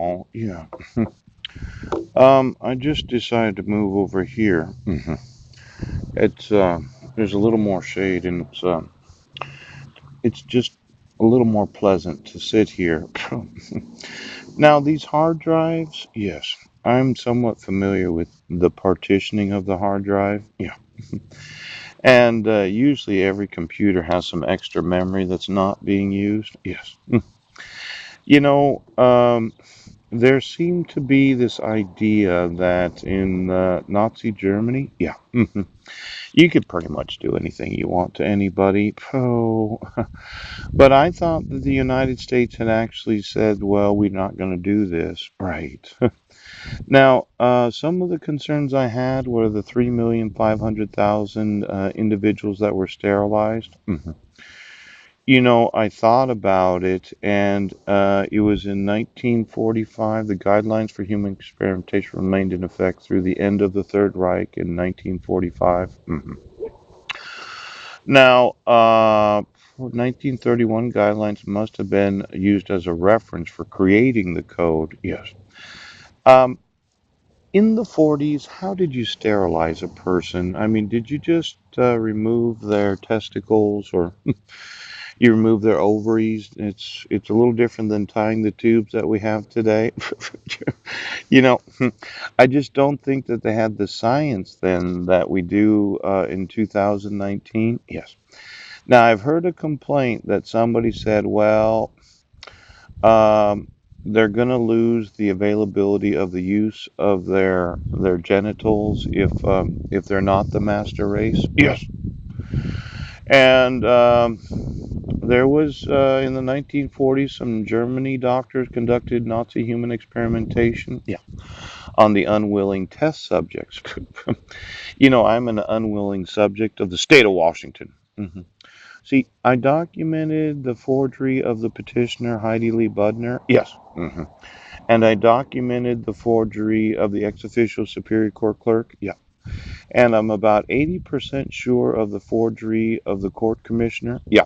Oh, yeah. I just decided to move over here. It's there's a little more shade and it's just a little more pleasant to sit here. Now, these hard drives, yes, I'm somewhat familiar with the partitioning of the hard drive. Yeah. And usually every computer has some extra memory that's not being used. Yes. You know, there seemed to be this idea that in Nazi Germany, yeah, you could pretty much do anything you want to anybody. Oh, but I thought that the United States had actually said, well, we're not going to do this. Right. Now, some of the concerns I had were the 3,500,000 individuals that were sterilized. I thought about it, and it was in 1945. The guidelines for human experimentation remained in effect through the end of the Third Reich in 1945. Now, 1931 guidelines must have been used as a reference for creating the code. Yes. Um, in the 40s, how did you sterilize a person? I mean, did you just remove their testicles or you remove their ovaries? It's a little different than tying the tubes that we have today. You know, I just don't think that they had the science then that we do in 2019. Yes. Now, I've heard a complaint that somebody said, well, um, they're going to lose the availability of the use of their genitals if they're not the master race. Yes. And there was in the 1940s some Germany doctors conducted Nazi human experimentation. Yeah, on the unwilling test subjects. I'm an unwilling subject of the state of Washington. See, I documented the forgery of the petitioner Heidi Lee Budner. Yes. And I documented the forgery of the ex officio Superior Court clerk. Yeah. And I'm about 80% sure of the forgery of the court commissioner. Yeah.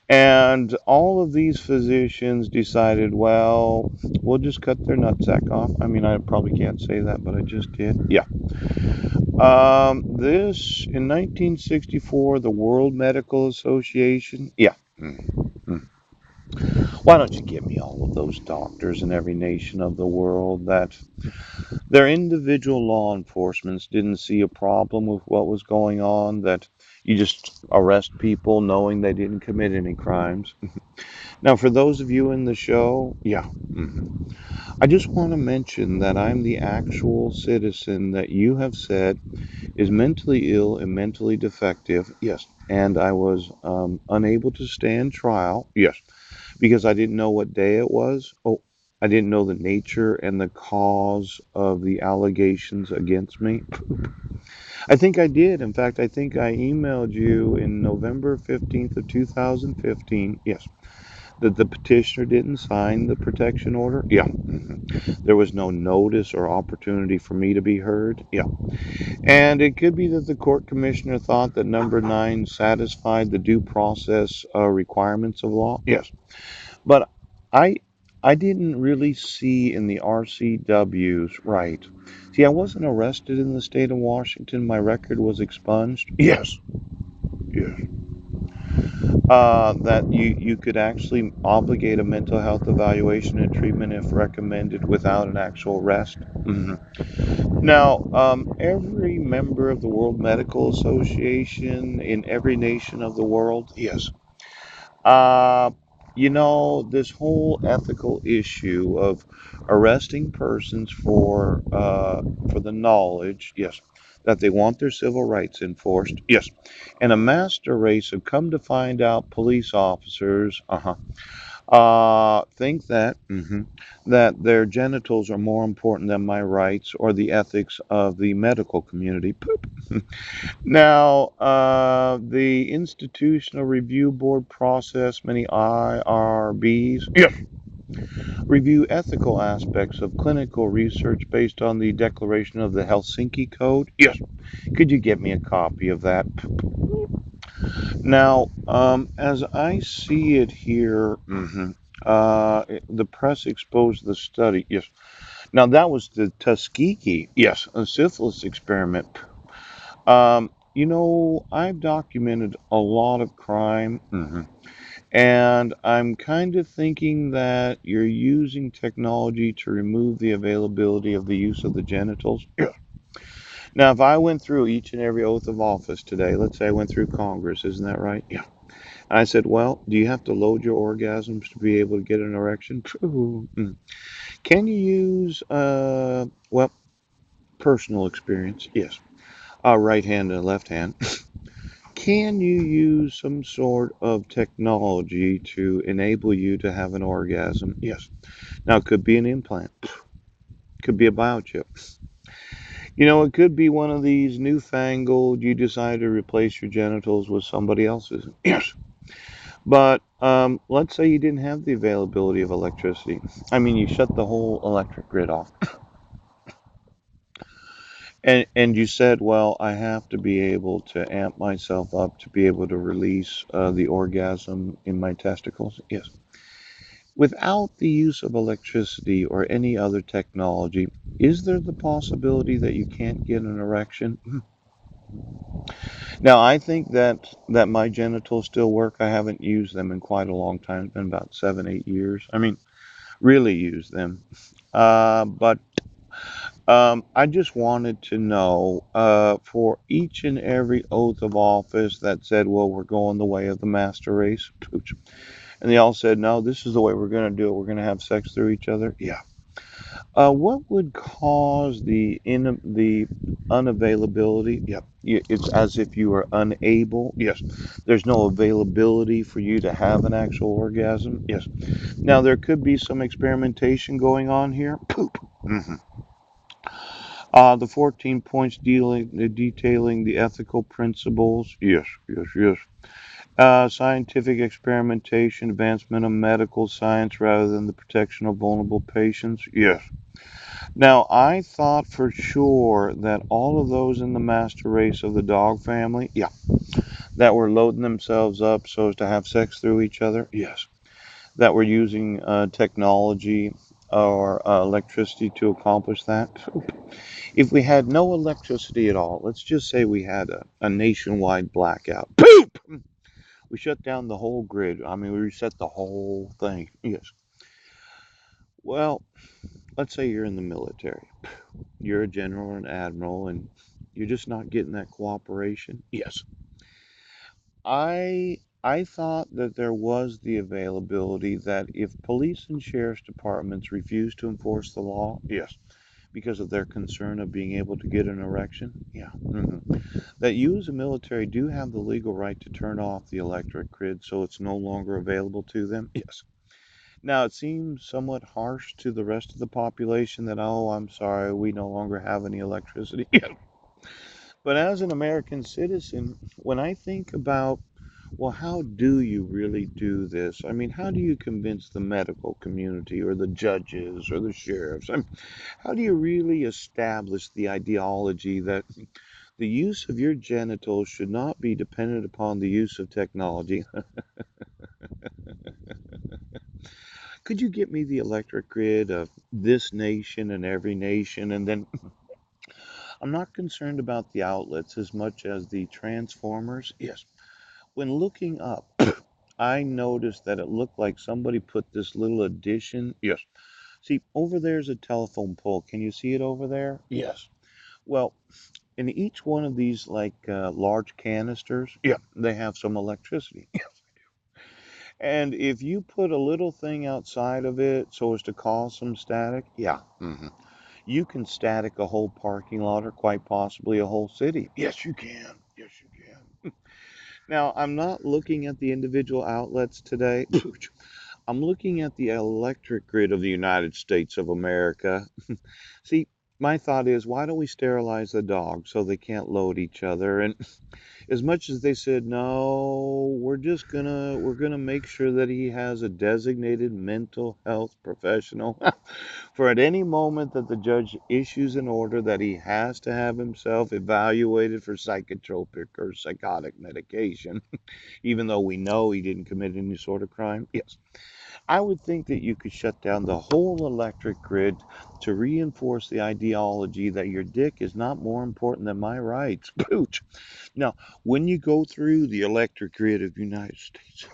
And all of these physicians decided, well, we'll just cut their nutsack off. I mean, I probably can't say that, but I just did. Yeah. This, in 1964, the World Medical Association. Yeah. Mhm. Why don't you give me all of those doctors in every nation of the world that their individual law enforcements didn't see a problem with what was going on, that you just arrest people knowing they didn't commit any crimes? Now, for those of you in the show, yeah, I just want to mention that I'm the actual citizen that you have said is mentally ill and mentally defective. Yes. And I was unable to stand trial. Yes. Because I didn't know what day it was. Oh, I didn't know the nature and the cause of the allegations against me. I think I did. In fact, I think I emailed you in November 15th of 2015. Yes. That the petitioner didn't sign the protection order? Yeah. There was no notice or opportunity for me to be heard? Yeah. And it could be that the court commissioner thought that number nine satisfied the due process requirements of law? Yes. But I I didn't really see in the RCWs, right. See, I wasn't arrested in the state of Washington. My record was expunged. Yes. Yes. That you could actually obligate a mental health evaluation and treatment if recommended without an actual arrest. Now, every member of the World Medical Association in every nation of the world, yes. Uh, this whole ethical issue of arresting persons for the knowledge, yes, that they want their civil rights enforced, yes, and a master race have come to find out police officers, think that their genitals are more important than my rights or the ethics of the medical community. Poop. Now, the Institutional Review Board process many IRBs. Yes. Review ethical aspects of clinical research based on the declaration of the Helsinki Code. Yes. Could you get me a copy of that? Now, as I see it here, The press exposed the study. Yes. Now that was the Tuskegee. Yes, a syphilis experiment. I've documented a lot of crime. And I'm kind of thinking that you're using technology to remove the availability of the use of the genitals. Yeah. Now, if I went through each and every oath of office today, let's say I went through Congress, isn't that right? Yeah. And I said, well, do you have to load your orgasms to be able to get an erection? True. Can you use, well, personal experience? Yes. Right hand and left hand. Can you use some sort of technology to enable you to have an orgasm? Yes. Now, it could be an implant, could be a biochip. It could be one of these newfangled, you decide to replace your genitals with somebody else's. Yes. But let's say you didn't have the availability of electricity. I mean, you shut the whole electric grid off. And you said, well, I have to be able to amp myself up to be able to release the orgasm in my testicles. Yes. Without the use of electricity or any other technology, is there the possibility that you can't get an erection? Now, I think that my genitals still work. I haven't used them in quite a long time. It's been about 7, 8 years. I mean, really used them. But I just wanted to know for each and every oath of office that said, well, we're going the way of the master race. And they all said, no, this is the way we're going to do it. We're going to have sex through each other. Yeah. What would cause the unavailability? Yep, it's as if you were unable. Yes, there's no availability for you to have an actual orgasm. Yes. Now there could be some experimentation going on here. Poop. hmm the 14 points detailing the ethical principles. Yes, yes, yes. Scientific experimentation, advancement of medical science rather than the protection of vulnerable patients. Yes. Now, I thought for sure that all of those in the master race of the dog family, yeah, that were loading themselves up so as to have sex through each other, yes, that were using technology or electricity to accomplish that. If we had no electricity at all, let's just say we had a nationwide blackout. Poop! We shut down the whole grid. I mean, we reset the whole thing. Yes. Well, let's say you're in the military. You're a general or an admiral and you're just not getting that cooperation. Yes. I thought that there was the availability that if police and sheriff's departments refuse to enforce the law, yes, because of their concern of being able to get an erection, yeah, that you as a military do have the legal right to turn off the electric grid so it's no longer available to them. Yes. Now, it seems somewhat harsh to the rest of the population that, oh, I'm sorry, we no longer have any electricity. But as an American citizen, when I think about, well, how do you really do this? I mean, how do you convince the medical community or the judges or the sheriffs? I mean, how do you really establish the ideology that the use of your genitals should not be dependent upon the use of technology? Could you get me the electric grid of this nation and every nation? And then I'm not concerned about the outlets as much as the transformers. Yes. When looking up, I noticed that it looked like somebody put this little addition. Yes. See, over there's a telephone pole. Can you see it over there? Yes. Well, in each one of these like large canisters, yeah, they have some electricity. And if you put a little thing outside of it so as to cause some static, yeah, you can static a whole parking lot or quite possibly a whole city. Yes, you can. Yes, you can. Now, I'm not looking at the individual outlets today. I'm looking at the electric grid of the United States of America. See, my thought is, why don't we sterilize the dogs so they can't load each other? And as much as they said, no, we're gonna make sure that he has a designated mental health professional. For at any moment that the judge issues an order that he has to have himself evaluated for psychotropic or psychotic medication, even though we know he didn't commit any sort of crime. Yes. I would think that you could shut down the whole electric grid to reinforce the ideology that your dick is not more important than my rights. Pooch. Now, when you go through the electric grid of the United States,